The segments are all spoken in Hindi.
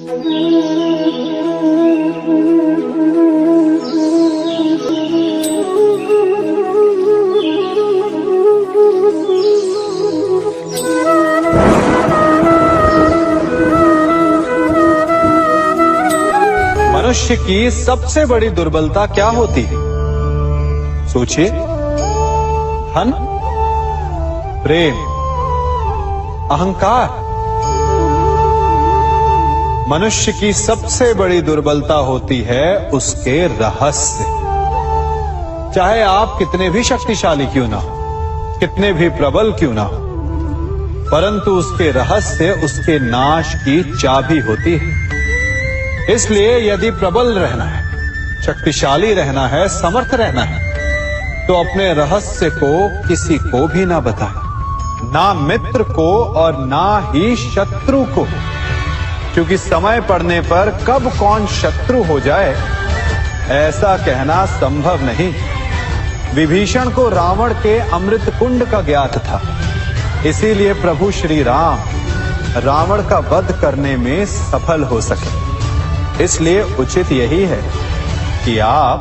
मनुष्य की सबसे बड़ी दुर्बलता क्या होती है? सोचिए। धन, प्रेम, अहंकार। मनुष्य की सबसे बड़ी दुर्बलता होती है उसके रहस्य। चाहे आप कितने भी शक्तिशाली क्यों ना हो, कितने भी प्रबल क्यों ना हो, परंतु उसके रहस्य उसके नाश की चाबी होती है। इसलिए यदि प्रबल रहना है, शक्तिशाली रहना है, समर्थ रहना है, तो अपने रहस्य को किसी को भी ना बताएं, ना मित्र को और ना ही शत्रु को, क्योंकि समय पड़ने पर कब कौन शत्रु हो जाए ऐसा कहना संभव नहीं। विभीषण को रावण के अमृत कुंड का ज्ञात था, इसीलिए प्रभु श्री राम रावण का वध करने में सफल हो सके। इसलिए उचित यही है कि आप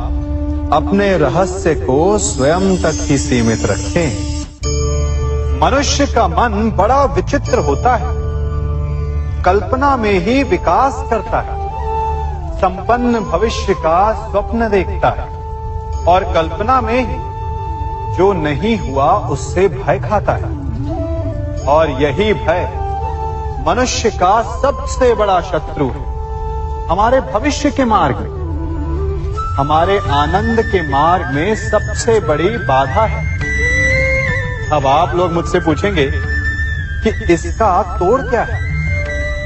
अपने रहस्य को स्वयं तक ही सीमित रखें। मनुष्य का मन बड़ा विचित्र होता है, कल्पना में ही विकास करता है, संपन्न भविष्य का स्वप्न देखता है और कल्पना में ही जो नहीं हुआ उससे भय खाता है। और यही भय मनुष्य का सबसे बड़ा शत्रु है। हमारे भविष्य के मार्ग में, हमारे आनंद के मार्ग में सबसे बड़ी बाधा है। अब आप लोग मुझसे पूछेंगे कि इसका तोड़ क्या है,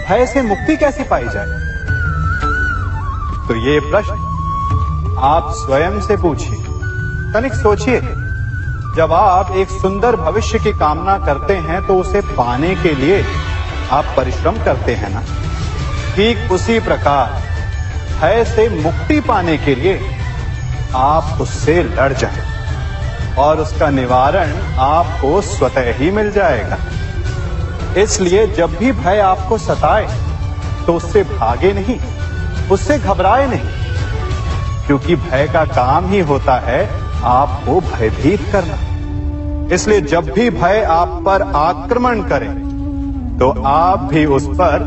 भय से मुक्ति कैसे पाई जाए? तो ये प्रश्न आप स्वयं से पूछिए। तनिक सोचिए, जब आप एक सुंदर भविष्य की कामना करते हैं तो उसे पाने के लिए आप परिश्रम करते हैं ना? ठीक उसी प्रकार भय से मुक्ति पाने के लिए आप उससे लड़ जाएं और उसका निवारण आपको स्वतः ही मिल जाएगा। इसलिए जब भी भय आपको सताए तो उससे भागे नहीं, उससे घबराए नहीं, क्योंकि भय का काम ही होता है आपको भयभीत करना। इसलिए जब भी भय आप पर आक्रमण करे तो आप भी उस पर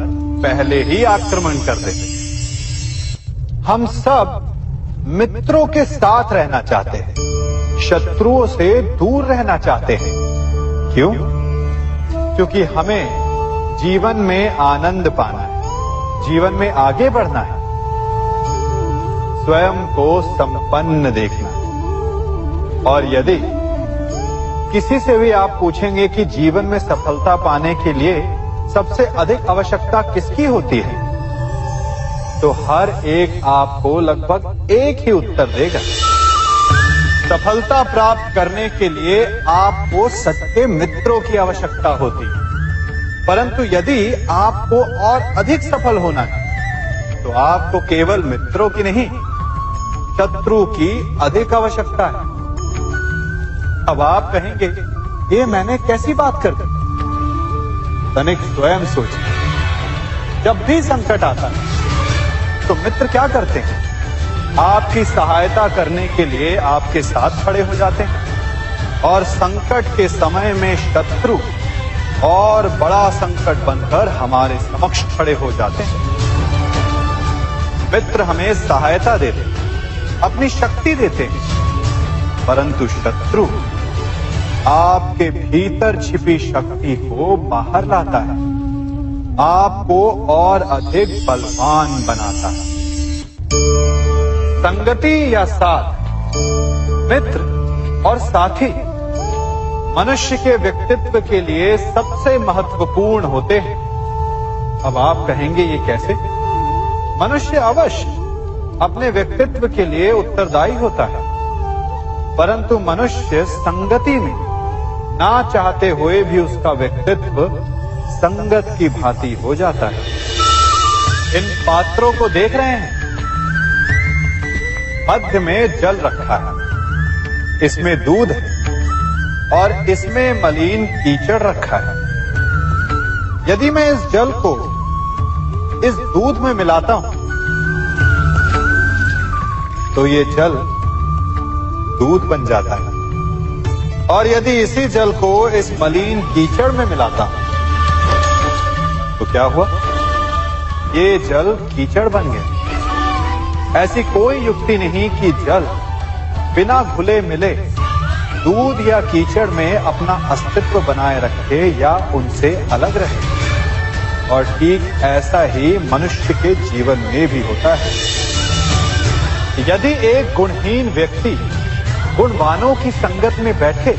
पहले ही आक्रमण कर दें। हम सब मित्रों के साथ रहना चाहते हैं, शत्रुओं से दूर रहना चाहते हैं। क्यों? क्योंकि हमें जीवन में आनंद पाना है, जीवन में आगे बढ़ना है, स्वयं को संपन्न देखना है। और यदि किसी से भी आप पूछेंगे कि जीवन में सफलता पाने के लिए सबसे अधिक आवश्यकता किसकी होती है, तो हर एक आपको लगभग एक ही उत्तर देगा। सफलता प्राप्त करने के लिए आपको सच्चे मित्रों की आवश्यकता होती है। परंतु यदि आपको और अधिक सफल होना है तो आपको केवल मित्रों की नहीं, शत्रु की अधिक आवश्यकता है। अब आप कहेंगे, ये मैंने कैसी बात कर दी? तनिक स्वयं सोचिए। जब भी संकट आता है तो मित्र क्या करते हैं? आपकी सहायता करने के लिए आपके साथ खड़े हो जाते हैं। और संकट के समय में शत्रु और बड़ा संकट बनकर हमारे समक्ष खड़े हो जाते हैं। मित्र हमें सहायता देते हैं, अपनी शक्ति देते हैं, परंतु शत्रु आपके भीतर छिपी शक्ति को बाहर लाता है, आपको और अधिक बलवान बनाता है। संगति या साथ, मित्र और साथी मनुष्य के व्यक्तित्व के लिए सबसे महत्वपूर्ण होते हैं। अब आप कहेंगे, ये कैसे? मनुष्य अवश्य अपने व्यक्तित्व के लिए उत्तरदायी होता है, परंतु मनुष्य संगति में ना चाहते हुए भी उसका व्यक्तित्व संगत की भांति हो जाता है। इन पात्रों को देख रहे हैं, मध्य में जल रखा है, इसमें दूध है और इसमें मलिन कीचड़ रखा है। यदि मैं इस जल को इस दूध में मिलाता हूं तो ये जल दूध बन जाता है, और यदि इसी जल को इस मलिन कीचड़ में मिलाता हूं तो क्या हुआ? ये जल कीचड़ बन गया। ऐसी कोई युक्ति नहीं कि जल बिना घुले मिले दूध या कीचड़ में अपना अस्तित्व बनाए रखे या उनसे अलग रहे। और ठीक ऐसा ही मनुष्य के जीवन में भी होता है। यदि एक गुणहीन व्यक्ति गुणवानों की संगत में बैठे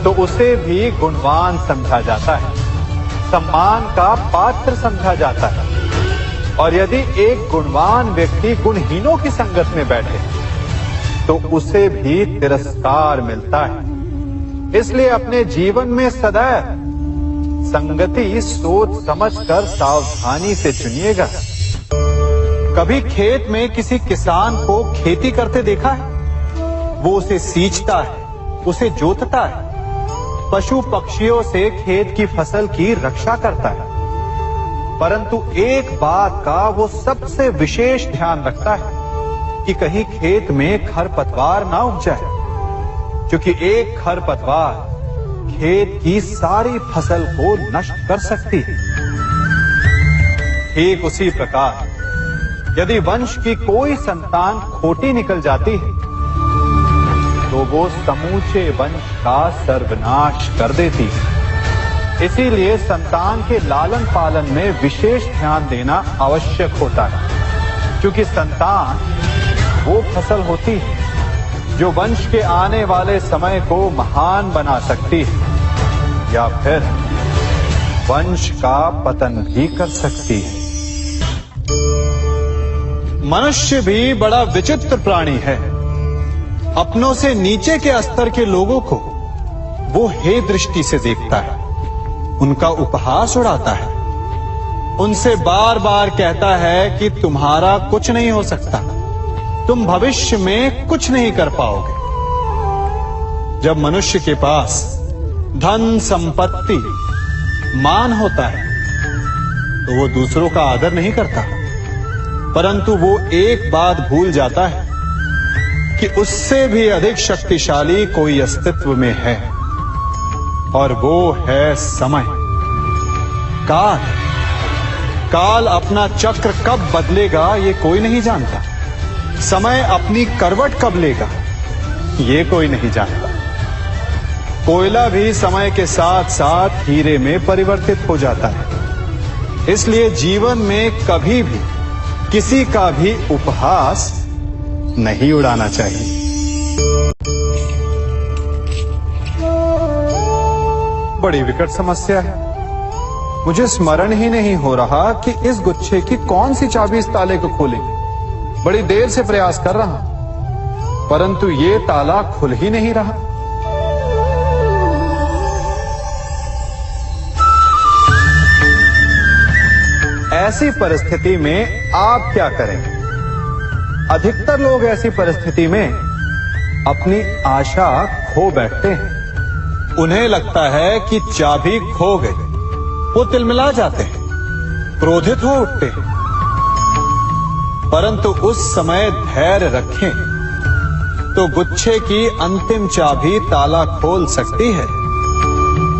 तो उसे भी गुणवान समझा जाता है, सम्मान का पात्र समझा जाता है। और यदि एक गुणवान व्यक्ति गुणहीनों की संगत में बैठे तो उसे भी तिरस्कार मिलता है। इसलिए अपने जीवन में सदैव संगति सोच समझकर सावधानी से चुनिएगा। कभी खेत में किसी किसान को खेती करते देखा है? वो उसे सींचता है, उसे जोतता है, पशु पक्षियों से खेत की फसल की रक्षा करता है, परंतु एक बात का वो सबसे विशेष ध्यान रखता है कि कहीं खेत में खरपतवार ना उग जाए, क्योंकि एक खरपतवार खेत की सारी फसल को नष्ट कर सकती है। ठीक उसी प्रकार यदि वंश की कोई संतान खोटी निकल जाती है तो वो समूचे वंश का सर्वनाश कर देती है। इसीलिए संतान के लालन पालन में विशेष ध्यान देना आवश्यक होता है, क्योंकि संतान वो फसल होती है जो वंश के आने वाले समय को महान बना सकती है या फिर वंश का पतन भी कर सकती है। मनुष्य भी बड़ा विचित्र प्राणी है। अपनों से नीचे के स्तर के लोगों को वो हे दृष्टि से देखता है, उनका उपहास उड़ाता है, उनसे बार बार कहता है कि तुम्हारा कुछ नहीं हो सकता, तुम भविष्य में कुछ नहीं कर पाओगे। जब मनुष्य के पास धन संपत्ति मान होता है तो वो दूसरों का आदर नहीं करता, परंतु वो एक बात भूल जाता है कि उससे भी अधिक शक्तिशाली कोई अस्तित्व में है, और वो है समय। काल काल अपना चक्र कब बदलेगा ये कोई नहीं जानता। समय अपनी करवट कब लेगा ये कोई नहीं जानता। कोयला भी समय के साथ साथ हीरे में परिवर्तित हो जाता है। इसलिए जीवन में कभी भी किसी का भी उपहास नहीं उड़ाना चाहिए। बड़ी विकट समस्या है। मुझे स्मरण ही नहीं हो रहा कि इस गुच्छे की कौन सी चाबी इस ताले को खोलेगी। बड़ी देर से प्रयास कर रहा हूं, परंतु ये ताला खुल ही नहीं रहा। ऐसी परिस्थिति में आप क्या करेंगे? अधिकतर लोग ऐसी परिस्थिति में अपनी आशा खो बैठते हैं। उन्हें लगता है कि चाबी खो गई। वो तिलमिला जाते हैं, क्रोधित हो उठते हैं, परंतु उस समय धैर्य रखें तो गुच्छे की अंतिम चाबी ताला खोल सकती है।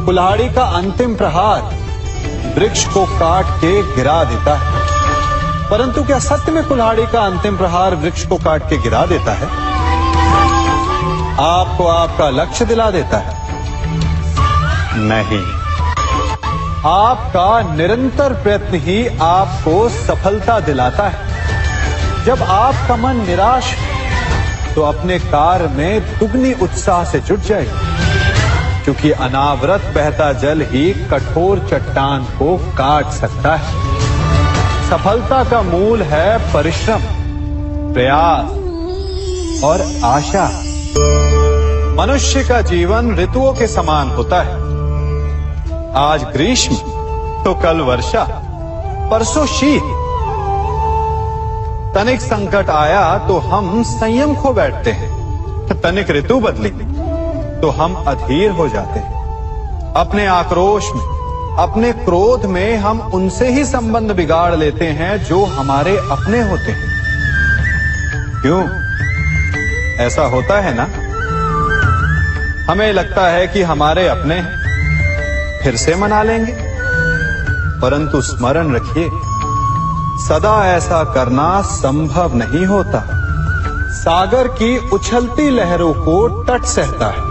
कुल्हाड़ी का अंतिम प्रहार वृक्ष को काट के गिरा देता है, परंतु क्या सत्य में कुल्हाड़ी का अंतिम प्रहार वृक्ष को काट के गिरा देता है? आपको आपका लक्ष्य दिला देता है? नहीं, आपका निरंतर प्रयत्न ही आपको सफलता दिलाता है। जब आपका मन निराश है तो अपने कार्य में दुगनी उत्साह से जुट जाइए, क्योंकि अनावरत बहता जल ही कठोर चट्टान को काट सकता है। सफलता का मूल है परिश्रम, प्रयास और आशा। मनुष्य का जीवन ऋतुओं के समान होता है। आज ग्रीष्म तो कल वर्षा, परसों शीत। तनिक संकट आया तो हम संयम खो बैठते हैं, तनिक ऋतु बदली तो हम अधीर हो जाते हैं। अपने आक्रोश में अपने क्रोध में हम उनसे ही संबंध बिगाड़ लेते हैं जो हमारे अपने होते हैं। क्यों ऐसा होता है ना? हमें लगता है कि हमारे अपने फिर से मना लेंगे, परंतु स्मरण रखिए, सदा ऐसा करना संभव नहीं होता। सागर की उछलती लहरों को तट सहता है,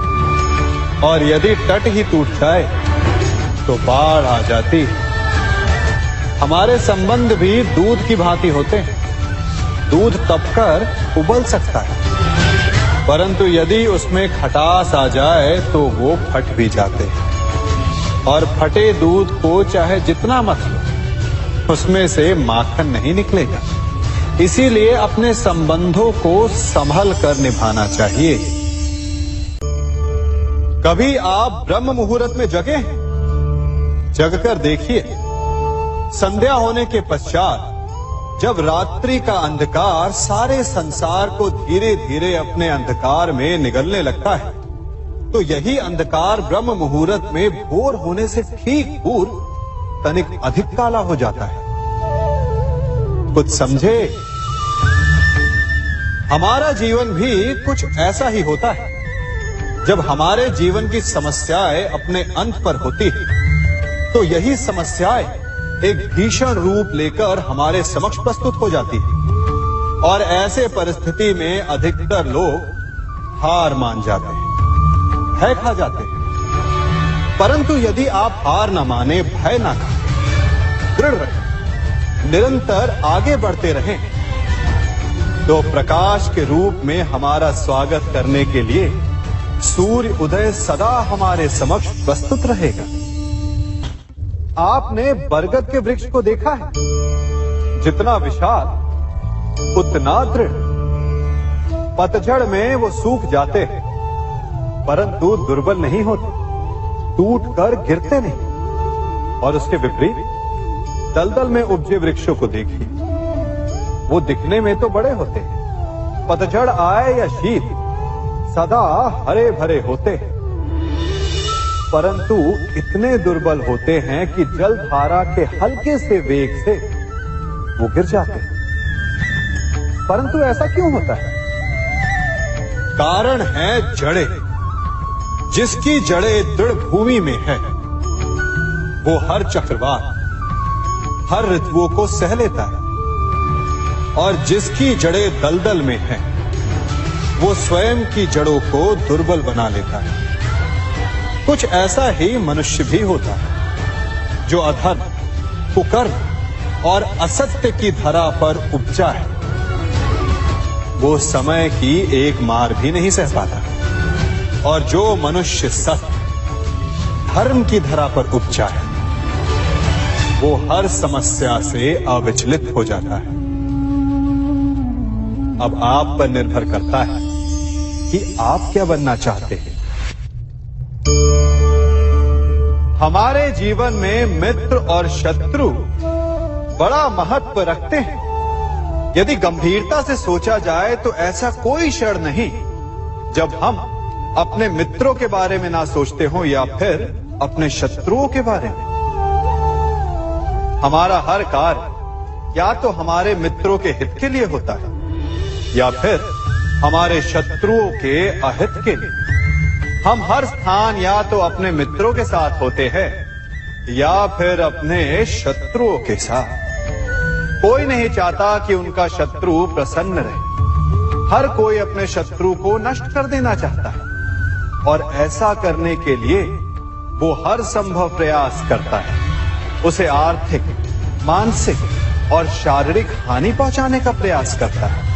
और यदि तट ही टूट जाए तो बाढ़ आ जाती है। हमारे संबंध भी दूध की भांति होते हैं। दूध तपकर उबल सकता है, परंतु यदि उसमें खटास आ जाए तो वो फट भी जाते हैं। और फटे दूध को चाहे जितना मत लो, उसमें से माखन नहीं निकलेगा। इसीलिए अपने संबंधों को संभल कर निभाना चाहिए। कभी आप ब्रह्म मुहूर्त में जगे हैं? जगकर देखिए, संध्या होने के पश्चात जब रात्रि का अंधकार सारे संसार को धीरे धीरे अपने अंधकार में निगलने लगता है, तो यही अंधकार ब्रह्म मुहूर्त में भोर होने से ठीक पूर्व तनिक अधिक काला हो जाता है। कुछ समझे? हमारा जीवन भी कुछ ऐसा ही होता है। जब हमारे जीवन की समस्याएं अपने अंत पर होती है, तो यही समस्याएं एक भीषण रूप लेकर हमारे समक्ष प्रस्तुत हो जाती है, और ऐसे परिस्थिति में अधिकतर लोग हार मान जाते हैं, भय खा जाते हैं। परंतु यदि आप हार न माने, भय न खाएं, दृढ़ रहें, निरंतर आगे बढ़ते रहें, तो प्रकाश के रूप में हमारा स्वागत करने के लिए सूर्य उदय सदा हमारे समक्ष प्रस्तुत रहेगा। आपने बरगद के वृक्ष को देखा है? जितना विशाल उतना दृढ़। पतझड़ में वो सूख जाते हैं, परंतु दुर्बल नहीं होते, टूटकर गिरते नहीं। और उसके विपरीत दलदल में उपजे वृक्षों को देखिए, वो दिखने में तो बड़े होते हैं, पतझड़ आए या शीत सदा हरे भरे होते हैं, परंतु इतने दुर्बल होते हैं कि जल धारा के हल्के से वेग से वो गिर जाते हैं। परंतु ऐसा क्यों होता है? कारण है जड़ें। जिसकी जड़ें दृढ़ भूमि में है, वो हर चक्रवात, हर ऋतुओं को सह लेता है, और जिसकी जड़ें दलदल में है, वो स्वयं की जड़ों को दुर्बल बना लेता है। कुछ ऐसा ही मनुष्य भी होता है, जो अधर्म, कुकर्म और असत्य की धरा पर उपजा है। वो समय की एक मार भी नहीं सह पाता, और जो मनुष्य सत्य, धर्म की धरा पर उपजा है, वो हर समस्या से अविचलित हो जाता है। अब आप पर निर्भर करता है कि आप क्या बनना चाहते हैं। हमारे जीवन में मित्र और शत्रु बड़ा महत्व रखते हैं। यदि गंभीरता से सोचा जाए तो ऐसा कोई क्षण नहीं जब हम अपने मित्रों के बारे में ना सोचते हो, या फिर अपने शत्रुओं के बारे में। हमारा हर कार्य या तो हमारे मित्रों के हित के लिए होता है, या फिर हमारे शत्रुओं के अहित के लिए। हम हर स्थान या तो अपने मित्रों के साथ होते हैं, या फिर अपने शत्रुओं के साथ। कोई नहीं चाहता कि उनका शत्रु प्रसन्न रहे। हर कोई अपने शत्रु को नष्ट कर देना चाहता है, और ऐसा करने के लिए वो हर संभव प्रयास करता है। उसे आर्थिक, मानसिक और शारीरिक हानि पहुंचाने का प्रयास करता है।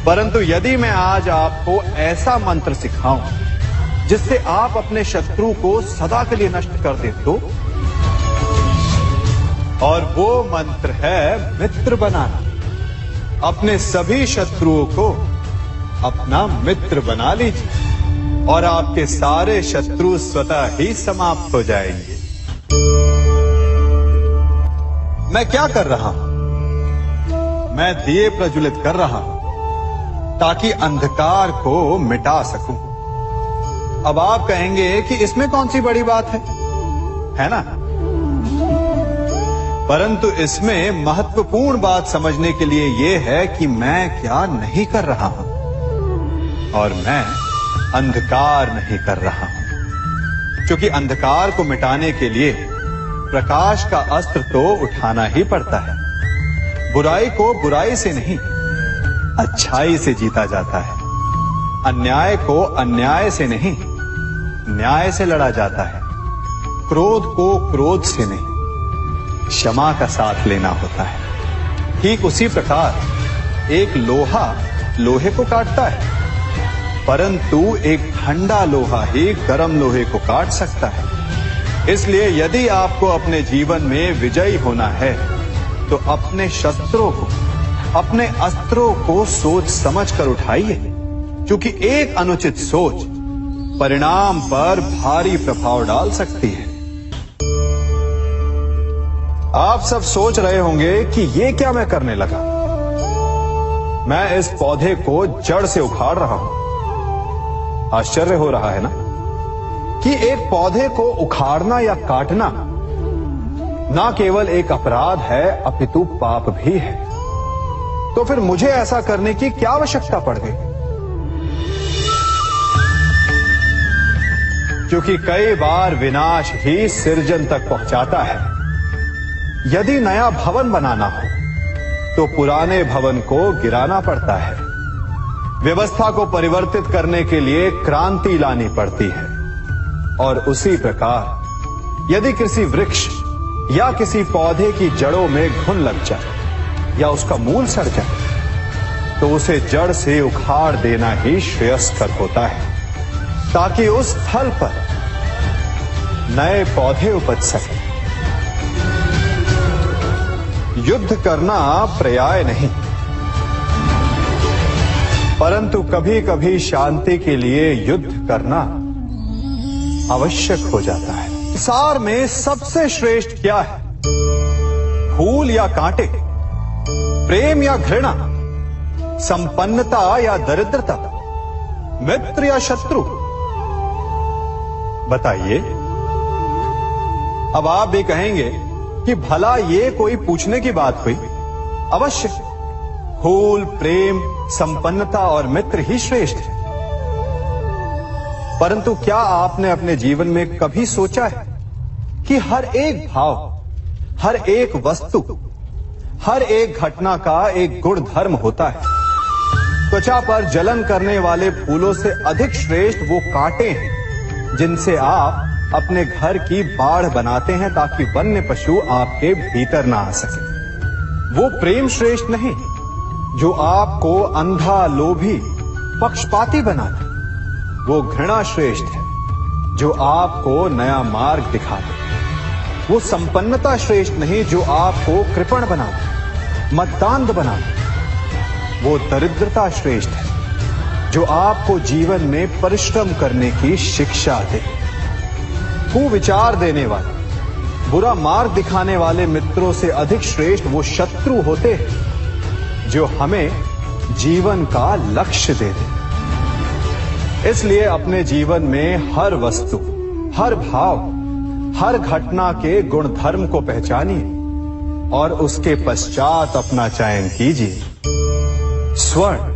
परंतु यदि मैं आज आपको ऐसा मंत्र सिखाऊं जिससे आप अपने शत्रु को सदा के लिए नष्ट कर दे तो, और वो मंत्र है मित्र बनाना। अपने सभी शत्रुओं को अपना मित्र बना लीजिए, और आपके सारे शत्रु स्वतः ही समाप्त हो जाएंगे। मैं क्या कर रहा हूं? मैं दिए प्रज्वलित कर रहा हूं ताकि अंधकार को मिटा सकूं। अब आप कहेंगे कि इसमें कौन सी बड़ी बात है? है ना? परंतु इसमें महत्वपूर्ण बात समझने के लिए यह है कि मैं क्या नहीं कर रहा हूं, और मैं अंधकार नहीं कर रहा हूं। क्योंकि अंधकार को मिटाने के लिए प्रकाश का अस्त्र तो उठाना ही पड़ता है। बुराई को बुराई से नहीं, अच्छाई से जीता जाता है। अन्याय को अन्याय से नहीं, न्याय से लड़ा जाता है। क्रोध को क्रोध से नहीं, क्षमा का साथ लेना होता है। ठीक उसी प्रकार एक लोहा लोहे को काटता है, परंतु एक ठंडा लोहा ही गर्म लोहे को काट सकता है। इसलिए यदि आपको अपने जीवन में विजयी होना है तो अपने शस्त्रों को, अपने अस्त्रों को सोच समझ कर उठाइए, क्योंकि एक अनुचित सोच परिणाम पर भारी प्रभाव डाल सकती है। आप सब सोच रहे होंगे कि ये क्या मैं करने लगा। मैं इस पौधे को जड़ से उखाड़ रहा हूं। आश्चर्य हो रहा है ना कि एक पौधे को उखाड़ना या काटना ना केवल एक अपराध है अपितु पाप भी है। तो फिर मुझे ऐसा करने की क्या आवश्यकता पड़ गई? क्योंकि कई बार विनाश ही सृजन तक पहुंचाता है। यदि नया भवन बनाना हो तो पुराने भवन को गिराना पड़ता है। व्यवस्था को परिवर्तित करने के लिए क्रांति लानी पड़ती है। और उसी प्रकार यदि किसी वृक्ष या किसी पौधे की जड़ों में घुन लग जाए या उसका मूल सड़ जाए तो उसे जड़ से उखाड़ देना ही श्रेयस्कर होता है, ताकि उस स्थल पर नए पौधे उपज सके। युद्ध करना पर्याय नहीं, परंतु कभी कभी शांति के लिए युद्ध करना आवश्यक हो जाता है। संसार में सबसे श्रेष्ठ क्या है? फूल या कांटे, प्रेम या घृणा, संपन्नता या दरिद्रता, मित्र या शत्रु? बताइए। अब आप भी कहेंगे कि भला ये कोई पूछने की बात हुई? अवश्य, फूल, प्रेम, संपन्नता और मित्र ही श्रेष्ठ है। परंतु क्या आपने अपने जीवन में कभी सोचा है कि हर एक भाव, हर एक वस्तु, हर एक घटना का एक गुण धर्म होता है? त्वचा पर जलन करने वाले फूलों से अधिक श्रेष्ठ वो कांटे हैं जिनसे आप अपने घर की बाढ़ बनाते हैं ताकि वन्य पशु आपके भीतर ना आ सके। वो प्रेम श्रेष्ठ नहीं जो आपको अंधा, लोभी, पक्षपाती बनाता। वो घृणा श्रेष्ठ है जो आपको नया मार्ग दिखाते। वो संपन्नता श्रेष्ठ नहीं जो आपको कृपण बनाते, मतदान बनाते। वो दरिद्रता श्रेष्ठ है जो आपको जीवन में परिश्रम करने की शिक्षा दे। कुविचार देने वाले, बुरा मार्ग दिखाने वाले मित्रों से अधिक श्रेष्ठ वो शत्रु होते हैं जो हमें जीवन का लक्ष्य दे दे। इसलिए अपने जीवन में हर वस्तु, हर भाव, हर घटना के गुण धर्म को पहचानिए और उसके पश्चात अपना चयन कीजिए। स्वर्ण।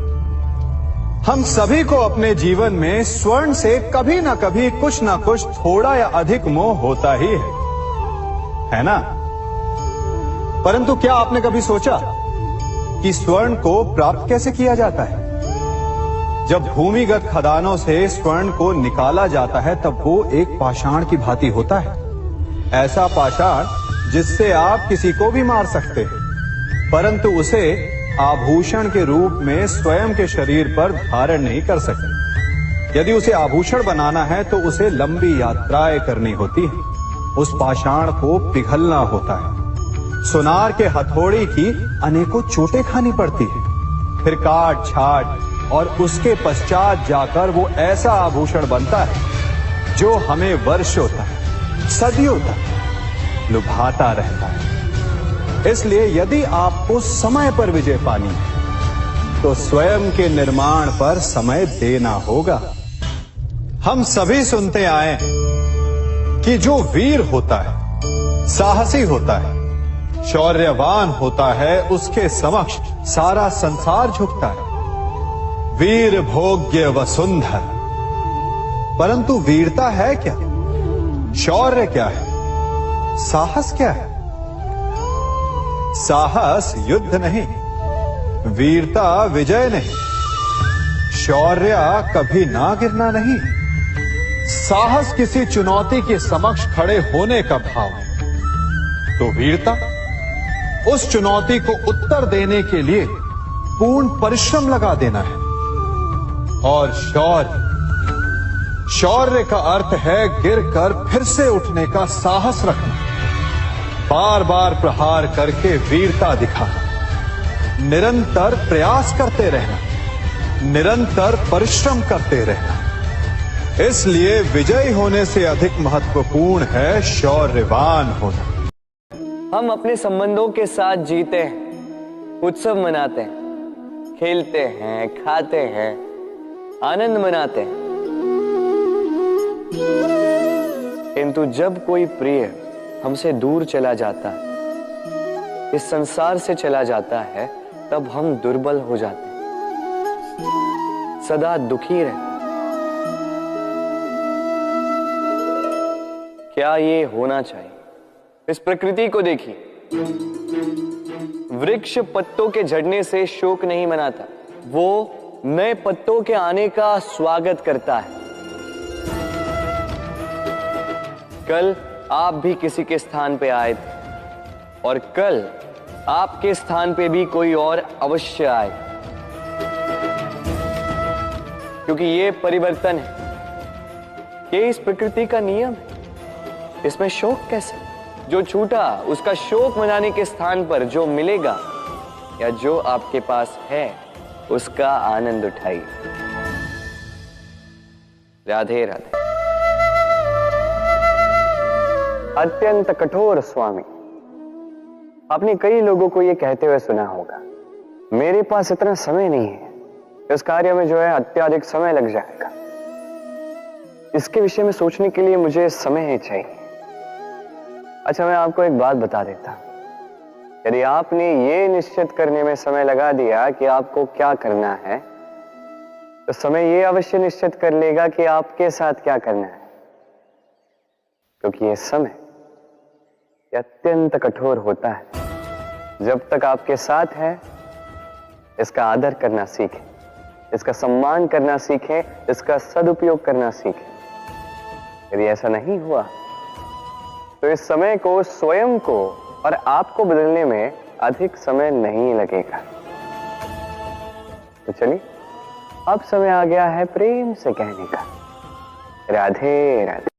हम सभी को अपने जीवन में स्वर्ण से कभी ना कभी कुछ ना कुछ थोड़ा या अधिक मोह होता ही है ना? परंतु क्या आपने कभी सोचा कि स्वर्ण को प्राप्त कैसे किया जाता है? जब भूमिगत खदानों से स्वर्ण को निकाला जाता है तब वो एक पाषाण की भांति होता है। ऐसा पाषाण जिससे आप किसी को भी मार सकते हैं, परंतु उसे आभूषण के रूप में स्वयं के शरीर पर धारण नहीं कर सकते। यदि उसे आभूषण बनाना है तो उसे लंबी यात्राएं करनी होती है। उस पाषाण को पिघलना होता है। सुनार के हथौड़ी की अनेकों चोटें खानी पड़ती है। फिर काट छाट और उसके पश्चात जाकर वो ऐसा आभूषण बनता है जो हमें वर्षों तक, सदियों तक लुभाता रहता है। इसलिए यदि आपको समय पर विजय पानी है तो स्वयं के निर्माण पर समय देना होगा। हम सभी सुनते आए कि जो वीर होता है, साहसी होता है, शौर्यवान होता है, उसके समक्ष सारा संसार झुकता है। वीर भोग्य वसुंधर। परंतु वीरता है क्या? शौर्य क्या है? साहस क्या है? साहस युद्ध नहीं, वीरता विजय नहीं, शौर्य कभी ना गिरना नहीं। साहस किसी चुनौती के समक्ष खड़े होने का भाव है, तो वीरता उस चुनौती को उत्तर देने के लिए पूर्ण परिश्रम लगा देना है। और शौर्य का अर्थ है गिरकर फिर से उठने का साहस रखना, बार बार प्रहार करके वीरता दिखाना, निरंतर प्रयास करते रहना, निरंतर परिश्रम करते रहना। इसलिए विजयी होने से अधिक महत्वपूर्ण है शौर्यवान होना। हम अपने संबंधों के साथ जीते हैं, उत्सव मनाते हैं, खेलते हैं, खाते हैं, आनंद मनाते हैं। किंतु जब कोई प्रिय हमसे दूर चला जाता है, इस संसार से चला जाता है, तब हम दुर्बल हो जाते हैं, सदा दुखी रहते हैं। क्या ये होना चाहिए? इस प्रकृति को देखिए, वृक्ष पत्तों के झड़ने से शोक नहीं मनाता, वो नए पत्तों के आने का स्वागत करता है। कल आप भी किसी के स्थान पे आए थे और कल आपके स्थान पे भी कोई और अवश्य आए, क्योंकि ये परिवर्तन है, ये इस प्रकृति का नियम है। इसमें शोक कैसे? जो छूटा उसका शोक मनाने के स्थान पर जो मिलेगा या जो आपके पास है उसका आनंद उठाइए। राधे राधे। अत्यंत कठोर स्वामी। आपने कई लोगों को यह कहते हुए सुना होगा, मेरे पास इतना समय नहीं है, इस कार्य में जो है अत्याधिक समय लग जाएगा, इसके विषय में सोचने के लिए मुझे समय ही चाहिए। अच्छा, मैं आपको एक बात बता देता हूं, यदि आपने ये निश्चित करने में समय लगा दिया कि आपको क्या करना है, तो समय ये अवश्य निश्चित कर लेगा कि आपके साथ क्या करना है, क्योंकि ये समय अत्यंत कठोर होता है। जब तक आपके साथ है, इसका आदर करना सीखें, इसका सम्मान करना सीखें, इसका सदुपयोग करना सीखें। यदि ऐसा नहीं हुआ तो इस समय को, स्वयं को और आपको बदलने में अधिक समय नहीं लगेगा। तो चलिए, अब समय आ गया है प्रेम से कहने का, राधे राधे।